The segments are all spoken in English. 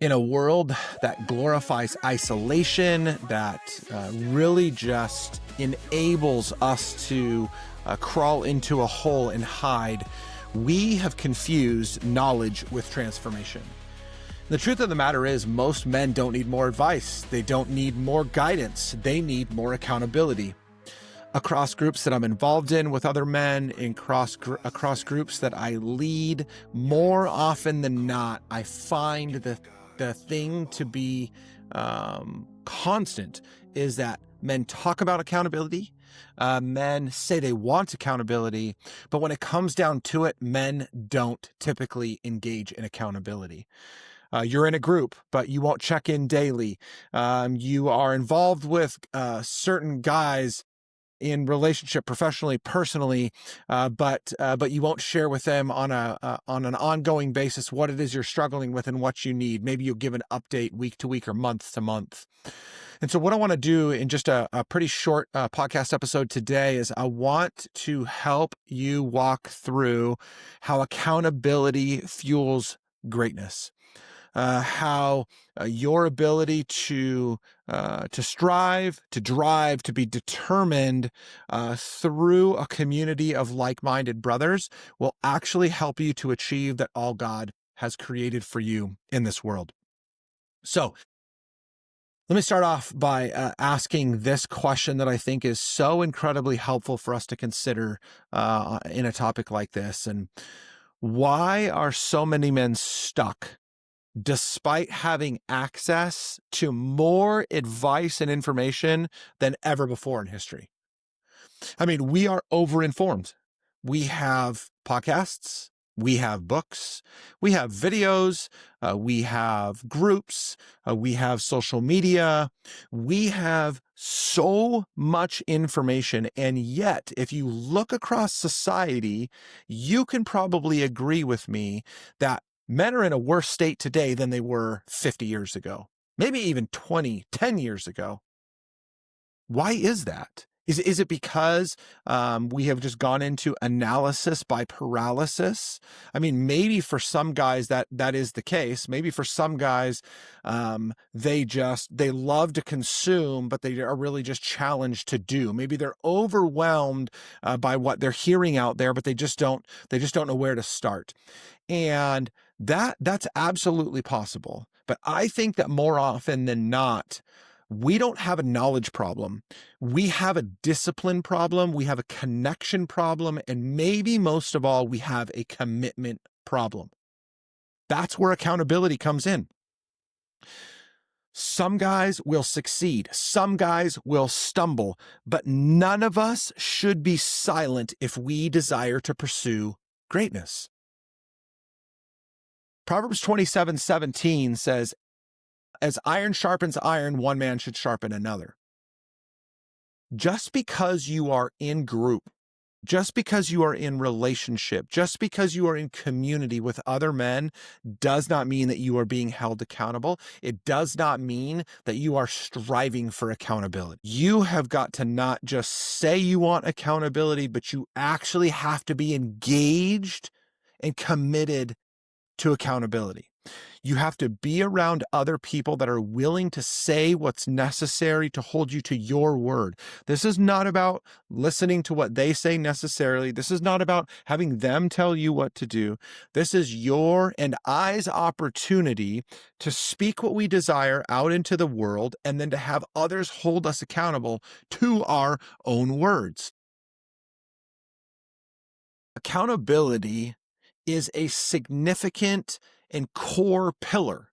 In a world that glorifies isolation, that really just enables us to crawl into a hole and hide, we have confused knowledge with transformation. The truth of the matter is, most men don't need more advice. They don't need more guidance. They need more accountability. Across groups that I'm involved in with other men, across groups that I lead, more often than not, I find the thing to be constant is that men talk about accountability. Men say they want accountability, but when it comes down to it, men don't typically engage in accountability. You're in a group, but you won't check in daily. You are involved with certain guys in relationship, professionally, personally, but you won't share with them on an ongoing basis what it is you're struggling with and what you need. Maybe you'll give an update week to week or month to month. And so what I want to do in just a pretty short podcast episode today is I want to help you walk through how accountability fuels greatness. How your ability to strive, to drive, to be determined through a community of like-minded brothers will actually help you to achieve that all God has created for you in this world. So let me start off by asking this question that I think is so incredibly helpful for us to consider in a topic like this. And why are so many men stuck despite having access to more advice and information than ever before in history? I mean, we are overinformed. We have podcasts, we have books, we have videos, we have groups, we have social media, we have so much information. And yet, if you look across society, you can probably agree with me that men are in a worse state today than they were 50 years ago, maybe even 10 years ago. Why is that? Is it because we have just gone into analysis by paralysis? I mean, maybe for some guys that is the case. Maybe for some guys, they love to consume, but they are really just challenged to do. Maybe they're overwhelmed by what they're hearing out there, but they just don't know where to start. And that's absolutely possible. But I think that more often than not, we don't have a knowledge problem. We have a discipline problem. We have a connection problem. And maybe most of all, we have a commitment problem. That's where accountability comes in. Some guys will succeed. Some guys will stumble, but none of us should be silent if we desire to pursue greatness. Proverbs 27:17 says, as iron sharpens iron, one man should sharpen another. Just because you are in group, just because you are in relationship, just because you are in community with other men does not mean that you are being held accountable. It does not mean that you are striving for accountability. You have got to not just say you want accountability, but you actually have to be engaged and committed to accountability. You have to be around other people that are willing to say what's necessary to hold you to your word. This is not about listening to what they say necessarily. This is not about having them tell you what to do. This is your and I's opportunity to speak what we desire out into the world and then to have others hold us accountable to our own words. Accountability is a significant and core pillar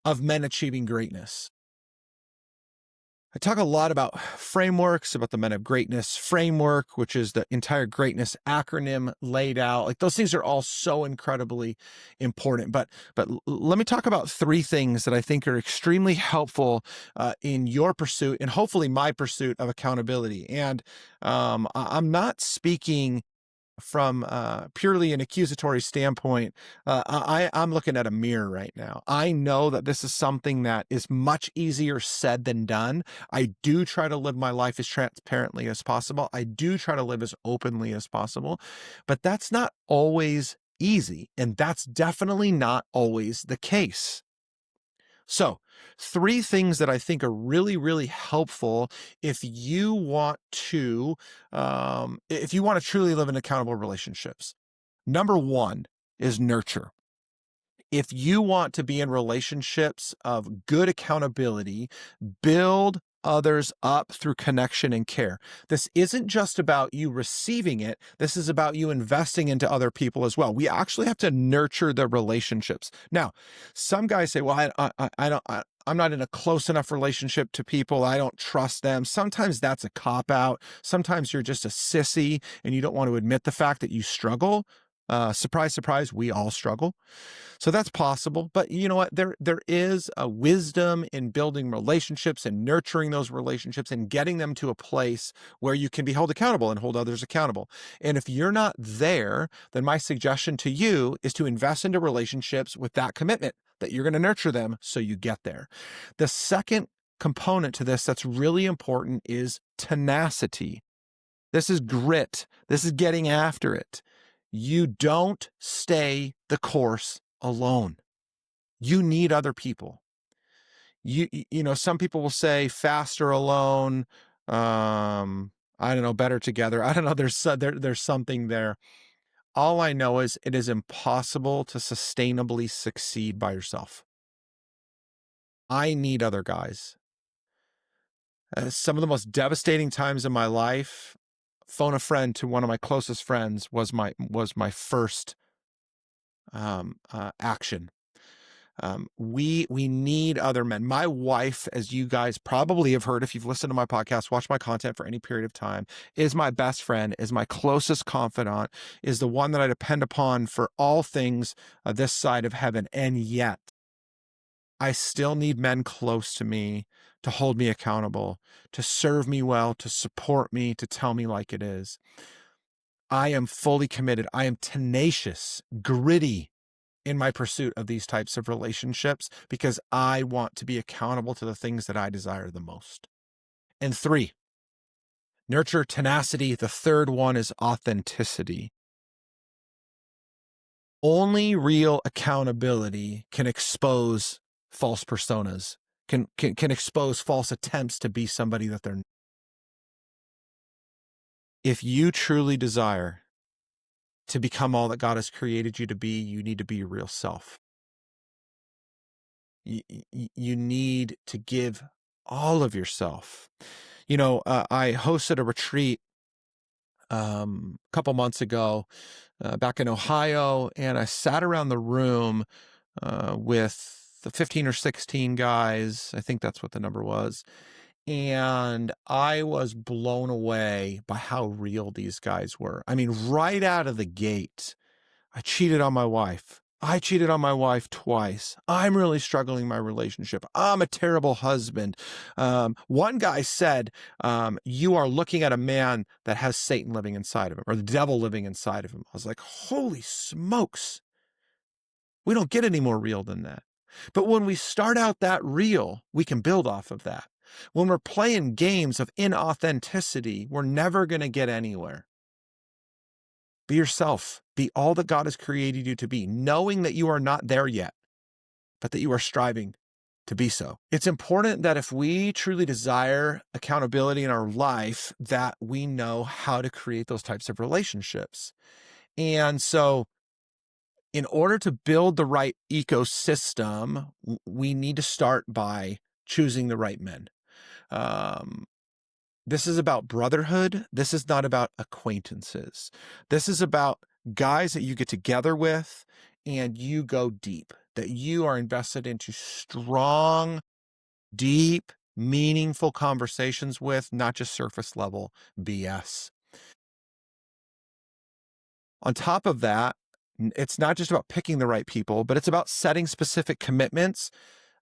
of men achieving greatness. I talk a lot about frameworks, about the Men of Greatness framework, which is the entire greatness acronym laid out. Like, those things are all so incredibly important. But let me talk about three things that I think are extremely helpful in your pursuit and hopefully my pursuit of accountability. And I'm not speaking from purely an accusatory standpoint. I'm looking at a mirror right now. I know that this is something that is much easier said than done. I do try to live my life as transparently as possible. I do try to live as openly as possible, but that's not always easy. And that's definitely not always the case. So, three things that I think are really, really helpful if you want to, truly live in accountable relationships. Number one is nurture. If you want to be in relationships of good accountability, build others up through connection and care. This isn't just about you receiving it. This is about you investing into other people as well. We actually have to nurture the relationships. Now, some guys say, well, I'm not in a close enough relationship to people. I don't trust them. Sometimes that's a cop out. Sometimes you're just a sissy and you don't want to admit the fact that you struggle. Surprise, surprise, we all struggle. So that's possible. But you know what? There is a wisdom in building relationships and nurturing those relationships and getting them to a place where you can be held accountable and hold others accountable. And if you're not there, then my suggestion to you is to invest into relationships with that commitment that you're going to nurture them so you get there. The second component to this that's really important is tenacity. This is grit. This is getting after it. You don't stay the course alone. You need other people. You know, some people will say faster alone. I don't know, better together. I don't know. There's something there. All I know is it is impossible to sustainably succeed by yourself. I need other guys. Some of the most devastating times in my life, phone a friend to one of my closest friends was my first action. We need other men. My wife, as you guys probably have heard, if you've listened to my podcast, watched my content for any period of time, is my best friend, is my closest confidant, is the one that I depend upon for all things this side of heaven. And yet, I still need men close to me to hold me accountable, to serve me well, to support me, to tell me like it is. I am fully committed. I am tenacious, gritty in my pursuit of these types of relationships because I want to be accountable to the things that I desire the most. And three, nurture tenacity. The third one is authenticity. Only real accountability can expose false personas, can expose false attempts to be somebody that they're not. If you truly desire to become all that God has created you to be, you need to be your real self. You need to give all of yourself. You know, I hosted a retreat a couple months ago back in Ohio, and I sat around the room with the 15 or 16 guys. I think that's what the number was. And I was blown away by how real these guys were. I mean, right out of the gate, I cheated on my wife. I cheated on my wife twice. I'm really struggling in my relationship. I'm a terrible husband. One guy said, you are looking at a man that has Satan living inside of him or the devil living inside of him. I was like, holy smokes. We don't get any more real than that. But when we start out that real, we can build off of that. When we're playing games of inauthenticity, we're never going to get anywhere. Be yourself. Be all that God has created you to be, knowing that you are not there yet, but that you are striving to be so. It's important that if we truly desire accountability in our life, that we know how to create those types of relationships. And so in order to build the right ecosystem, we need to start by choosing the right men. This is about brotherhood. This is not about acquaintances. This is about guys that you get together with and you go deep, that you are invested into strong, deep, meaningful conversations with, not just surface level BS. On top of that, it's not just about picking the right people, but it's about setting specific commitments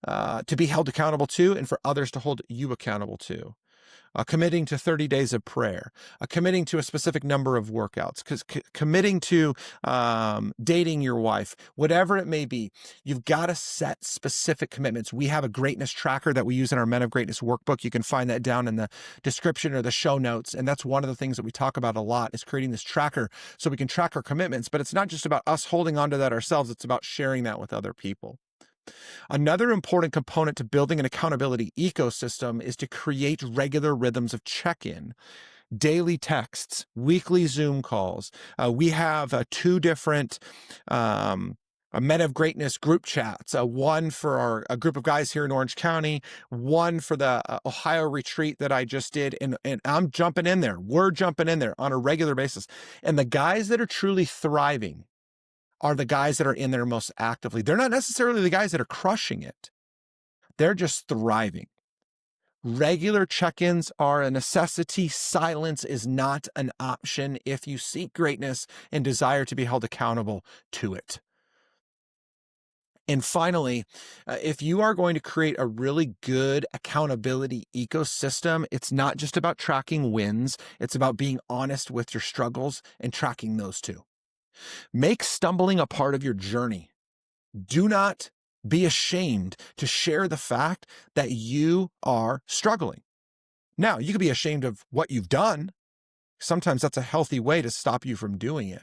to be held accountable to and for others to hold you accountable to. Committing to 30 days of prayer, committing to a specific number of workouts, committing to dating your wife, whatever it may be. You've got to set specific commitments. We have a greatness tracker that we use in our Men of Greatness workbook. You can find that down in the description or the show notes. And that's one of the things that we talk about a lot is creating this tracker so we can track our commitments. But it's not just about us holding on to that ourselves. It's about sharing that with other people. Another important component to building an accountability ecosystem is to create regular rhythms of check-in. Daily texts, weekly Zoom calls. We have two different Men of Greatness group chats, one for a group of guys here in Orange County, one for the Ohio retreat that I just did. And I'm jumping in there. We're jumping in there on a regular basis. And the guys that are truly thriving are the guys that are in there most actively. They're not necessarily the guys that are crushing it. They're just thriving. Regular check-ins are a necessity. Silence is not an option if you seek greatness and desire to be held accountable to it. And finally, if you are going to create a really good accountability ecosystem, it's not just about tracking wins. It's about being honest with your struggles and tracking those too. Make stumbling a part of your journey. Do not be ashamed to share the fact that you are struggling. Now, you could be ashamed of what you've done. Sometimes that's a healthy way to stop you from doing it.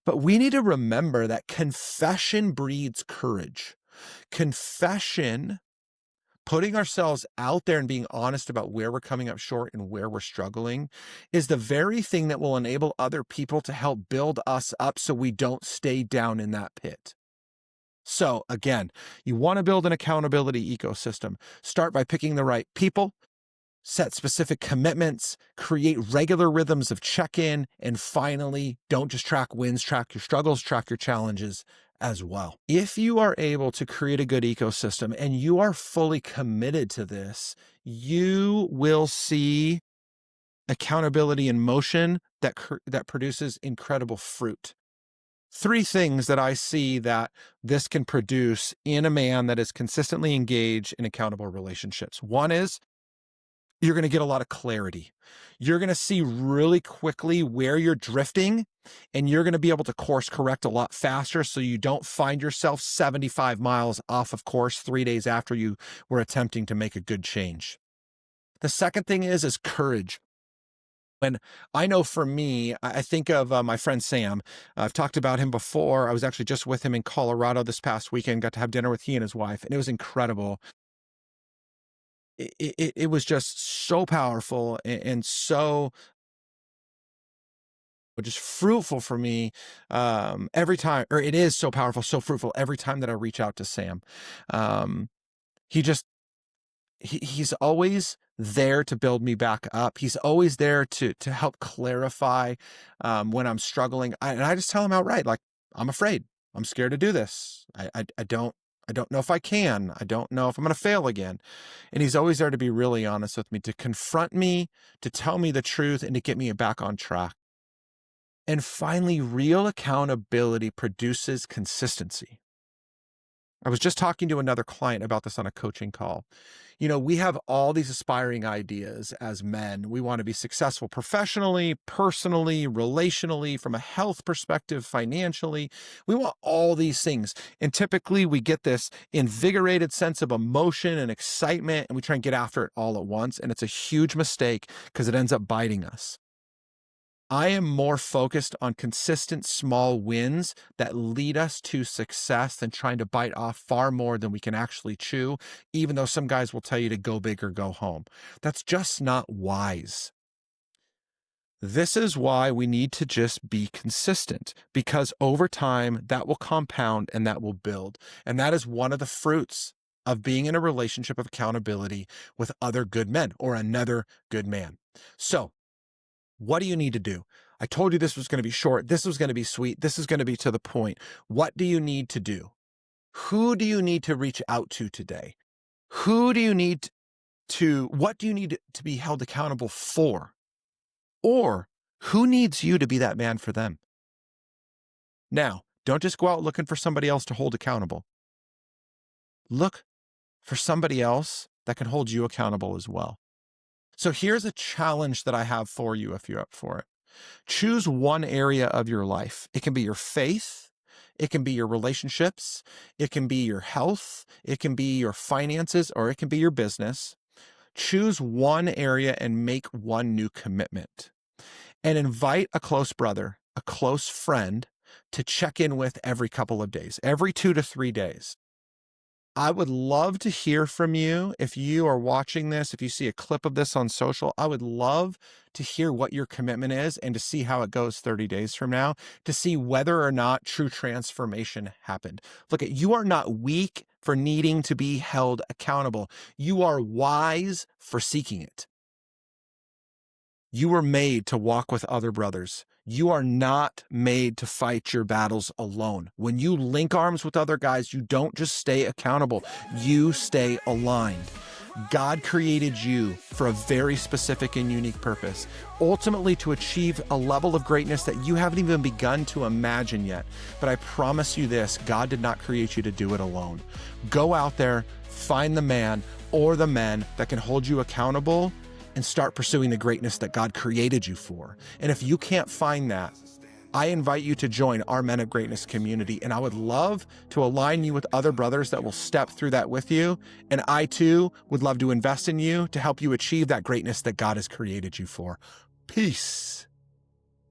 But we need to remember that confession breeds courage. Confession, putting ourselves out there and being honest about where we're coming up short and where we're struggling, is the very thing that will enable other people to help build us up so we don't stay down in that pit. So again, you want to build an accountability ecosystem. Start by picking the right people, set specific commitments, create regular rhythms of check-in, and finally, don't just track wins, track your struggles, track your challenges as well. If you are able to create a good ecosystem and you are fully committed to this, you will see accountability in motion that produces incredible fruit. 3 things that I see that this can produce in a man that is consistently engaged in accountable relationships. One is you're going to get a lot of clarity. You're going to see really quickly where you're drifting, and you're going to be able to course correct a lot faster so you don't find yourself 75 miles off of course 3 days after you were attempting to make a good change. The second thing is courage. When I know for me, I think of my friend Sam. I've talked about him before. I was actually just with him in Colorado this past weekend, got to have dinner with he and his wife, and it was incredible. It was just so powerful and so just fruitful for me every time, or it is so powerful, so fruitful every time that I reach out to Sam. He's always there to build me back up. He's always there to help clarify when I'm struggling. And I just tell him outright, like, I'm afraid. I'm scared to do this. I don't know if I can. I don't know if I'm going to fail again. And he's always there to be really honest with me, to confront me, to tell me the truth, and to get me back on track. And finally, real accountability produces consistency. I was just talking to another client about this on a coaching call. You know, we have all these aspiring ideas as men. We want to be successful professionally, personally, relationally, from a health perspective, financially. We want all these things. And typically we get this invigorated sense of emotion and excitement, and we try and get after it all at once. And it's a huge mistake because it ends up biting us. I am more focused on consistent small wins that lead us to success than trying to bite off far more than we can actually chew, even though some guys will tell you to go big or go home. That's just not wise. This is why we need to just be consistent, because over time that will compound and that will build. And that is one of the fruits of being in a relationship of accountability with other good men or another good man. So, what do you need to do? I told you this was going to be short. This was going to be sweet. This is going to be to the point. What do you need to do? Who do you need to reach out to today? What do you need to be held accountable for? Or who needs you to be that man for them? Now, don't just go out looking for somebody else to hold accountable. Look for somebody else that can hold you accountable as well. So here's a challenge that I have for you if you're up for it. Choose one area of your life. It can be your faith. It can be your relationships. It can be your health. It can be your finances, or it can be your business. Choose one area and make one new commitment. And invite a close brother, a close friend to check in with every couple of days, every 2 to 3 days. I would love to hear from you. If you are watching this, if you see a clip of this on social, I would love to hear what your commitment is and to see how it goes 30 days from now, to see whether or not true transformation happened. Look, you are not weak for needing to be held accountable. You are wise for seeking it. You were made to walk with other brothers. You are not made to fight your battles alone. When you link arms with other guys, you don't just stay accountable, you stay aligned. God created you for a very specific and unique purpose, ultimately to achieve a level of greatness that you haven't even begun to imagine yet. But I promise you this, God did not create you to do it alone. Go out there, find the man or the men that can hold you accountable and start pursuing the greatness that God created you for. And if you can't find that, I invite you to join our Men of Greatness community, and I would love to align you with other brothers that will step through that with you. And I too would love to invest in you to help you achieve that greatness that God has created you for. Peace.